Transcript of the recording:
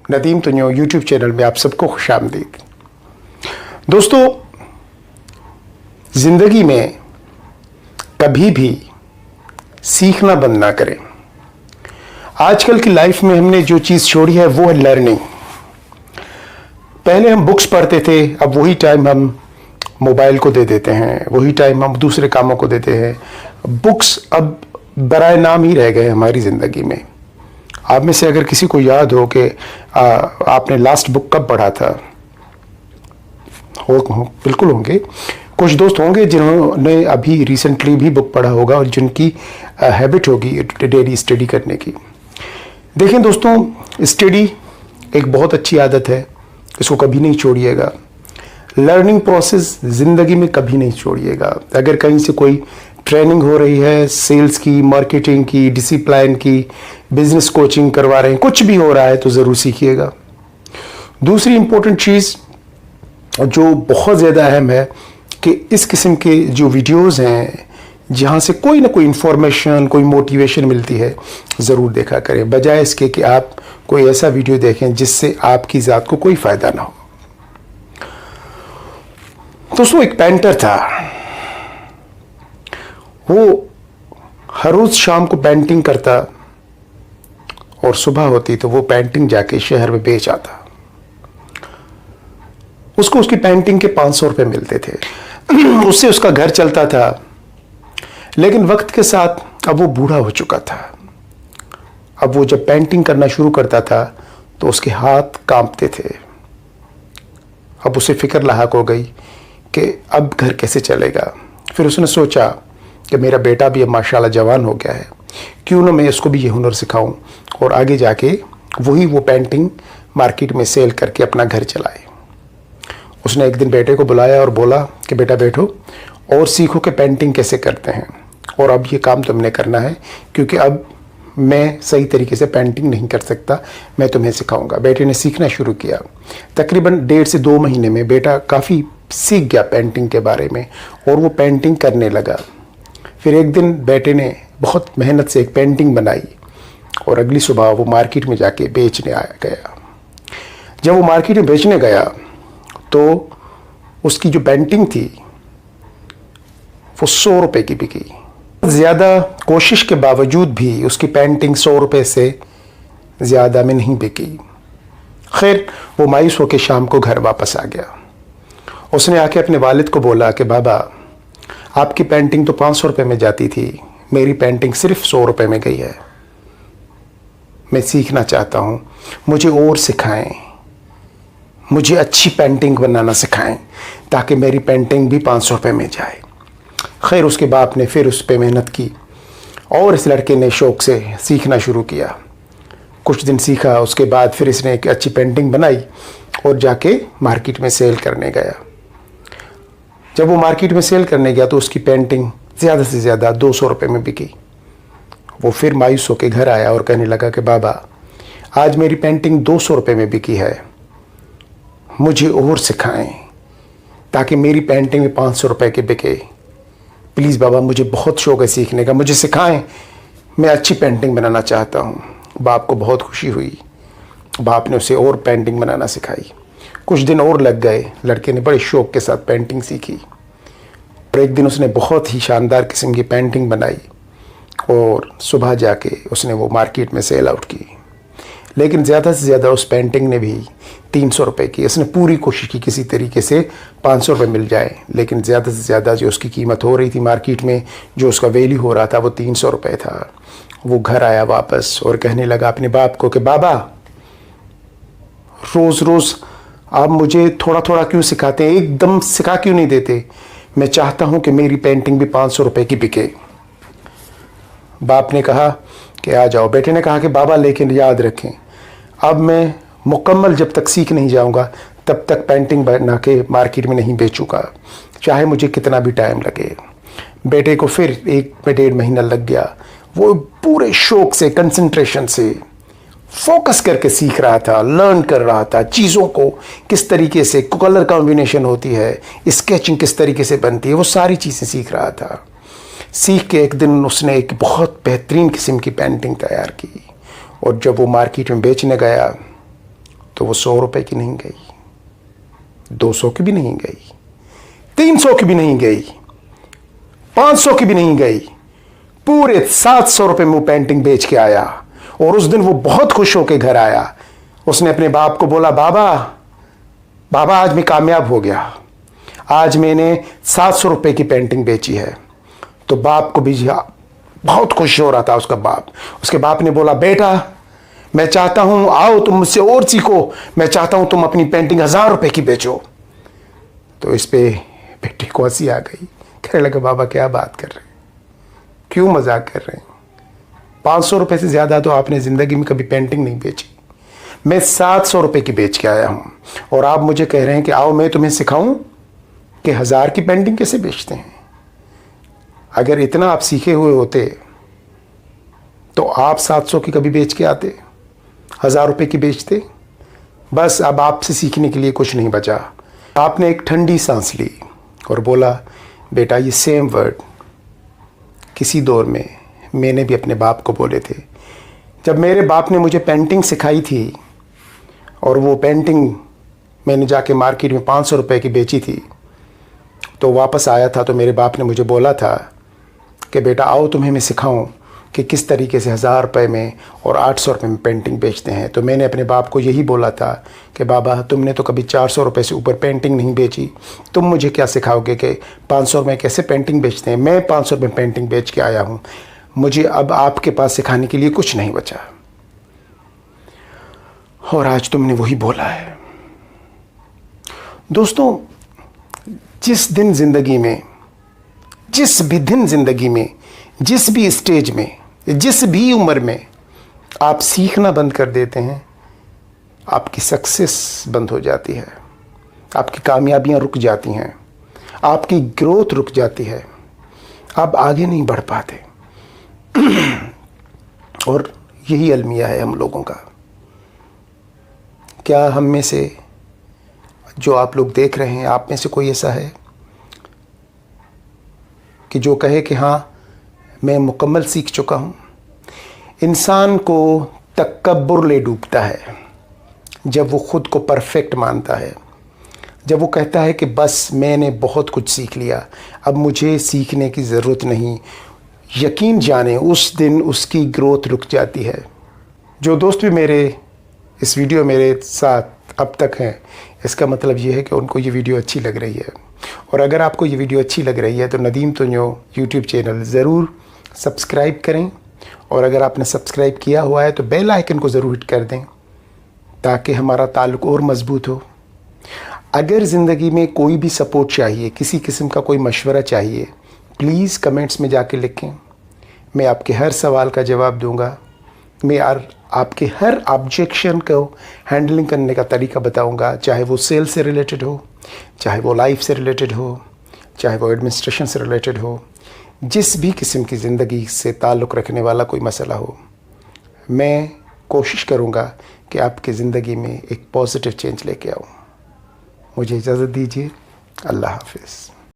Nadeem तुनियो YouTube channel में आप सबको खुशामदीद। दोस्तों, ज़िंदगी में कभी भी सीखना बंद ना करें। आजकल की लाइफ में हमने जो चीज़ छोड़ी है वो है लर्निंग। पहले हम बुक्स पढ़ते थे, अब वही टाइम हम मोबाइल को दे देते हैं, वही टाइम हम दूसरे कामों को देते हैं। बुक्स अब बराए नाम ही रह गए हमारी ज़िंदगी में। आप में से अगर किसी को याद हो कि आपने लास्ट बुक कब पढ़ा था, बिल्कुल होंगे। कुछ दोस्त होंगे जिन्होंने अभी रिसेंटली भी बुक पढ़ा होगा और जिनकी हैबिट होगी डेली स्टडी करने की। देखें दोस्तों, स्टडी एक बहुत अच्छी आदत है, इसको कभी नहीं छोड़िएगा। लर्निंग प्रोसेस ज़िंदगी में कभी नहीं छोड़िएगा। अगर कहीं से कोई ट्रेनिंग हो रही है, सेल्स की, मार्केटिंग की, डिसिप्लिन की, बिजनेस कोचिंग करवा रहे हैं, कुछ भी हो रहा है तो ज़रूर सीखिएगा। दूसरी इम्पोर्टेंट चीज़ जो बहुत ज़्यादा अहम है कि इस किस्म के जो वीडियोस हैं जहाँ से कोई ना कोई इन्फॉर्मेशन, कोई मोटिवेशन मिलती है, ज़रूर देखा करें, बजाय इसके कि आप कोई ऐसा वीडियो देखें जिससे आपकी ज़ात को कोई फ़ायदा ना हो। दोस्तों, एक पेंटर था, वो हर रोज़ शाम को पेंटिंग करता और सुबह होती तो वो पेंटिंग जाके शहर में बेच आता। उसको उसकी पेंटिंग के 500 रुपये मिलते थे, उससे उसका घर चलता था। लेकिन वक्त के साथ अब वो बूढ़ा हो चुका था। अब वो जब पेंटिंग करना शुरू करता था तो उसके हाथ कांपते थे। अब उसे फिक्र लाहक हो गई कि अब घर कैसे चलेगा। फिर उसने सोचा कि मेरा बेटा भी अब माशाल्लाह जवान हो गया है, क्यों ना मैं इसको भी ये हुनर सिखाऊं और आगे जाके वो पेंटिंग मार्केट में सेल करके अपना घर चलाए। उसने एक दिन बेटे को बुलाया और बोला कि बेटा बैठो और सीखो कि पेंटिंग कैसे करते हैं, और अब ये काम तुमने करना है, क्योंकि अब मैं सही तरीके से पेंटिंग नहीं कर सकता, मैं तुम्हें सिखाऊंगा। बेटे ने सीखना शुरू किया। तकरीबन 1.5 से 2 महीने में बेटा काफ़ी सीख गया पेंटिंग के बारे में और वो पेंटिंग करने लगा। फिर एक दिन बेटे ने बहुत मेहनत से एक पेंटिंग बनाई और अगली सुबह वो मार्केट में जाके बेचने गया। जब वो मार्केट में बेचने गया तो उसकी जो पेंटिंग थी वो 100 रुपये की बिकी। ज़्यादा कोशिश के बावजूद भी उसकी पेंटिंग 100 रुपये से ज़्यादा में नहीं बिकी। खैर, वो मायूस होकर शाम को घर वापस आ गया। उसने आके अपने वालिद को बोला कि बाबा, आपकी पेंटिंग तो 500 रुपये में जाती थी, मेरी पेंटिंग सिर्फ 100 रुपये में गई है। मैं सीखना चाहता हूँ, मुझे और सिखाएं, मुझे अच्छी पेंटिंग बनाना सिखाएं ताकि मेरी पेंटिंग भी 500 रुपये में जाए। खैर, उसके बाप ने फिर उस पर मेहनत की और इस लड़के ने शौक़ से सीखना शुरू किया। कुछ दिन सीखा, उसके बाद फिर इसने एक अच्छी पेंटिंग बनाई और जाके मार्केट में सेल करने गया। जब वो मार्केट में सेल करने गया तो उसकी पेंटिंग ज़्यादा से ज़्यादा 200 रुपये में बिकी। वो फिर मायूस होकर घर आया और कहने लगा कि बाबा, आज मेरी पेंटिंग 200 रुपये में बिकी है, मुझे और सिखाएं ताकि मेरी पेंटिंग में 500 रुपये की बिके। प्लीज़ बाबा, मुझे बहुत शौक़ है सीखने का, मुझे सिखाएं, मैं अच्छी पेंटिंग बनाना चाहता हूँ। बाप को बहुत खुशी हुई। बाप ने उसे और पेंटिंग बनाना सिखाई। कुछ दिन और लग गए, लड़के ने बड़े शौक़ के साथ पेंटिंग सीखी और एक दिन उसने बहुत ही शानदार किस्म की पेंटिंग बनाई और सुबह जाके उसने वो मार्केट में सेल आउट की। लेकिन ज़्यादा से ज़्यादा उस पेंटिंग ने भी 300 रुपये की। उसने पूरी कोशिश की किसी तरीके से 500 रुपये मिल जाए, लेकिन ज़्यादा से ज़्यादा जो उसकी कीमत हो रही थी मार्केट में, जो उसका वैल्यू हो रहा था, वो 300 रुपये था। वो घर आया वापस और कहने लगा अपने बाप को कि बाबा, रोज़ रोज़ आप मुझे थोड़ा थोड़ा क्यों सिखाते हैं, एकदम सिखा क्यों नहीं देते? मैं चाहता हूँ कि मेरी पेंटिंग भी 500 रुपये की बिके। बाप ने कहा कि आ जाओ। बेटे ने कहा कि बाबा, लेकिन याद रखें, अब मैं मुकम्मल जब तक सीख नहीं जाऊंगा तब तक पेंटिंग बना के मार्केट में नहीं बेचूंगा, चाहे मुझे कितना भी टाइम लगे। बेटे को फिर 1-1.5 महीना लग गया। वो पूरे शौक़ से, कंसंट्रेशन से, फोकस करके सीख रहा था, लर्न कर रहा था चीज़ों को, किस तरीके से कलर कॉम्बिनेशन होती है, स्केचिंग किस तरीके से बनती है, वो सारी चीज़ें सीख रहा था। सीख के एक दिन उसने एक बहुत बेहतरीन किस्म की पेंटिंग तैयार की और जब वो मार्केट में बेचने गया तो वो 100 रुपए की नहीं गई, 200 की भी नहीं गई, 300 की भी नहीं गई, 500 की भी नहीं गई, पूरे 700 रुपए में वो पेंटिंग बेच के आया। और उस दिन वो बहुत खुश होकर घर आया। उसने अपने बाप को बोला, बाबा बाबा आज मैं कामयाब हो गया, आज मैंने 700 रुपए की पेंटिंग बेची है। तो बाप को भी बहुत खुश हो रहा था उसका बाप। उसके बाप ने बोला, बेटा मैं चाहता हूं, आओ तुम मुझसे और सीखो, मैं चाहता हूं तुम अपनी पेंटिंग 1000 रुपए की बेचो। तो इस पे बेटे को हंसी आ गई। कहने लगा, बाबा क्या बात कर रहे हैं, क्यों मजाक कर रहे हैं, 500 रुपए से ज्यादा तो आपने जिंदगी में कभी पेंटिंग नहीं बेची। मैं 700 रुपए की बेच के आया हूं और आप मुझे कह रहे हैं कि आओ मैं तुम्हें सिखाऊं कि 1000 की पेंटिंग कैसे बेचते हैं। अगर इतना आप सीखे हुए होते तो आप 700 की कभी बेच के आते, 1000 रुपए की बेचते। बस अब आपसे सीखने के लिए कुछ नहीं बचा। आपने एक ठंडी सांस ली और बोला, बेटा ये सेम वर्ड किसी दौर में मैंने भी अपने बाप को बोले थे। जब मेरे बाप ने मुझे पेंटिंग सिखाई थी और वो पेंटिंग मैंने जाके मार्केट में 500 रुपए की बेची थी, तो वापस आया था तो मेरे बाप ने मुझे बोला था कि बेटा आओ तुम्हें मैं सिखाऊं कि किस तरीके से 1000 रुपए में और 800 रुपए में पेंटिंग बेचते हैं। तो मैंने अपने बाप को यही बोला था कि बाबा तुमने तो कभी 400 रुपए से ऊपर पेंटिंग नहीं बेची, तुम मुझे क्या सिखाओगे कि 500 रुपये कैसे पेंटिंग बेचते हैं। मैं 500 रुपये पेंटिंग बेच के आया हूँ, मुझे अब आपके पास सिखाने के लिए कुछ नहीं बचा। और आज तुमने वही बोला है। दोस्तों, जिस दिन ज़िंदगी में, जिस भी दिन ज़िंदगी में, जिस भी स्टेज में, जिस भी उम्र में आप सीखना बंद कर देते हैं, आपकी सक्सेस बंद हो जाती है, आपकी कामयाबियां रुक जाती हैं, आपकी ग्रोथ रुक जाती है, आप आगे नहीं बढ़ पाते। और यही अलमिया है हम लोगों का। क्या हम में से जो आप लोग देख रहे हैं, आप में से कोई ऐसा है कि जो कहे कि हाँ मैं मुकम्मल सीख चुका हूँ? इंसान को तकब्बुर ले डूबता है जब वो ख़ुद को परफेक्ट मानता है, जब वो कहता है कि बस मैंने बहुत कुछ सीख लिया, अब मुझे सीखने की ज़रूरत नहीं। यकीन जाने उस दिन उसकी ग्रोथ रुक जाती है। जो दोस्त भी मेरे इस वीडियो मेरे साथ अब तक हैं, इसका मतलब ये है कि उनको ये वीडियो अच्छी लग रही है। और अगर आपको ये वीडियो अच्छी लग रही है तो नदीम तुन्यो यूट्यूब चैनल ज़रूर सब्सक्राइब करें। और अगर आपने सब्सक्राइब किया हुआ है तो बेल आइकन को ज़रूर हिट कर दें ताकि हमारा ताल्लुक़ और मज़बूत हो। अगर ज़िंदगी में कोई भी सपोर्ट चाहिए, किसी किस्म का कोई मशवरा चाहिए, प्लीज़ कमेंट्स में जाके लिखें। मैं आपके हर सवाल का जवाब दूंगा। मैं आपके हर ऑब्जेक्शन को हैंडलिंग करने का तरीका बताऊंगा, चाहे वो सेल से रिलेटेड हो, चाहे वो लाइफ से रिलेटेड हो, चाहे वो एडमिनिस्ट्रेशन से रिलेटेड हो, जिस भी किस्म की ज़िंदगी से ताल्लुक़ रखने वाला कोई मसला हो, मैं कोशिश करूंगा कि आपकी ज़िंदगी में एक पॉजिटिव चेंज लेके आऊँ। मुझे इजाज़त दीजिए। अल्लाह हाफ़िज़।